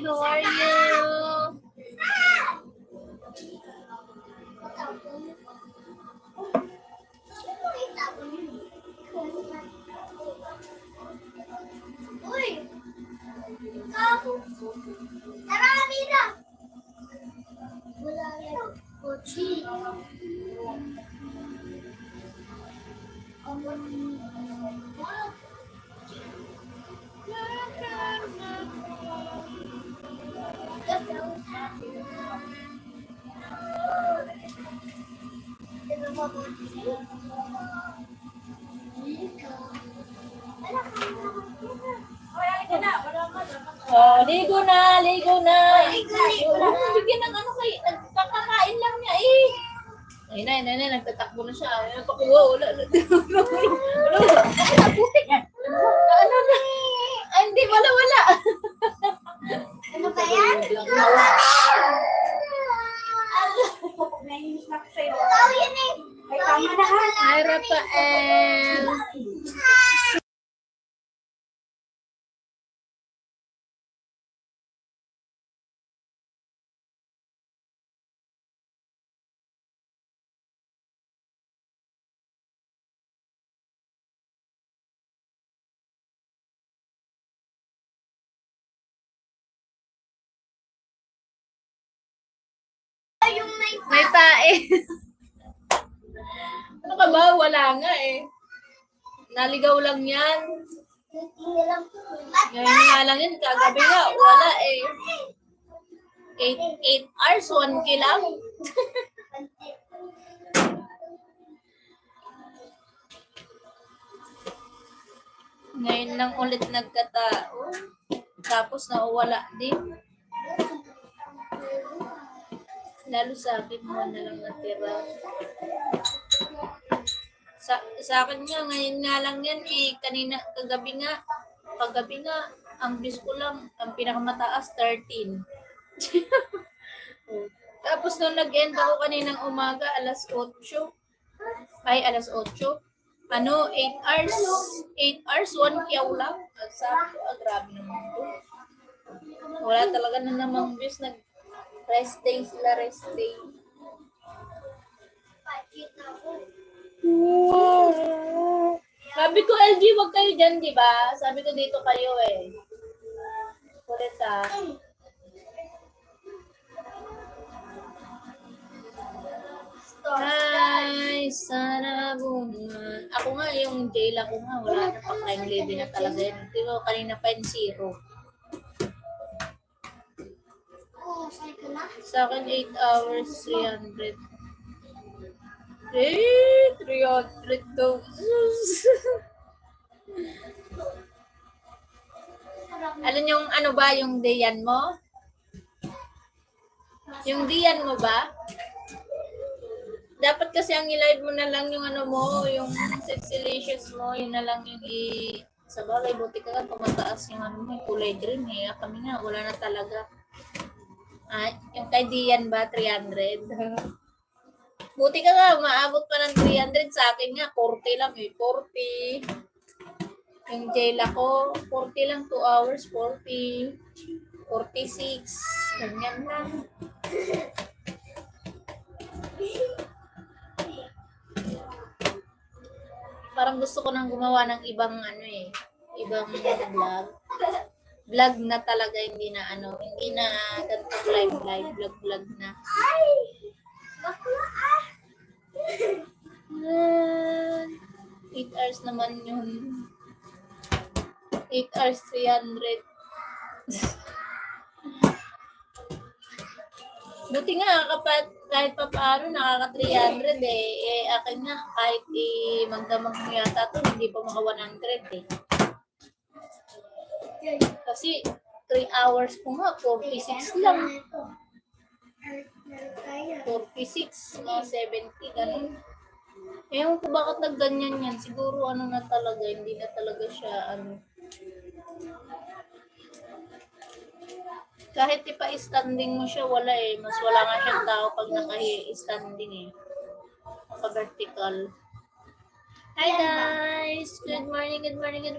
How are you? Uy! Tara, Amira! Wala yan. Kochi. Oh, ligo na, ligo na. Bigyan ng ano kay, nagkakakain lang niya eh. Ayun na, nagtatakbo na siya. Ayun, pakuha, wala. Putik. Ano na? Ay, hindi, wala. Ano ba yan? Nainis na ako sa'yo. Oh, yun eh. Ay, tama na ha. Hi, Rafael. Yung may May tae. Ano ka ba? Wala nga eh. Naligaw lang yan. Ngayon nga lang yun, kagabi nga, wala eh. 8 hours, 1K lang. Ngayon lang ulit nagkatao. Tapos nawala din. Lalo sa akin mo na lang natira. Sa akin nga, ngayon nga lang yan eh. Kagabi nga, ang bis ko lang, ang pinakamataas, 13. Tapos nung nag-end ako kaninang umaga, alas 8. Ay, alas 8. 8 hours. 8 hours, 1 kiyaw lang. Sabi ko, grabe naman to. Wala talaga na namang bis. Rest day sila, rest day. Sabi ko, LG, wag kayo dyan, di ba? Sabi ko, dito kayo eh. Kulit ah. Hi, sana bunga. Ako nga, yung jail ako nga, wala na pa crime lady na talaga yun. Pero kanina pa yung 0. Sa akin, 8 hours, 300. 300 daw. Alam yung ano ba, yung Diyan mo? Yung Diyan mo ba? Dapat kasi ang i-live mo na lang yung ano mo, yung sexylicious mo, yun na lang yung sa bagay, buti ka lang tumataas yung ano mo, yung kulay green eh. Kami nga, wala na talaga. Yung kay Dian ba, 300? Buti ka nga, maabot pa ng 300 sa akin nga, 40 lang eh, 40. Yung jail ako, 40 lang, 2 hours, 40. 46, ganyan lang. Parang gusto ko nang gumawa ng ibang ano eh, ibang vlog. Vlog na talaga, hindi na ano, hindi na ganito vlog na. Ay! Bakla ah! 8 hours naman yun. 8 hours, 300. Buti nga, kahit pa paano, nakaka-300 eh. Akin nga, kahit magdamag mo yata ito, hindi pa maka 100 eh. Kasi 3 hours ko nga, 46 lang. 46, mga 70, ganun. Ewan ko bakit nagganyan yan. Siguro ano na talaga, hindi na talaga siya ano. Kahit ipa-standing mo siya, wala eh. Mas wala nga siyang tao pag naka-standing eh. Naka-vertical. Hi guys! Good morning. Maganda.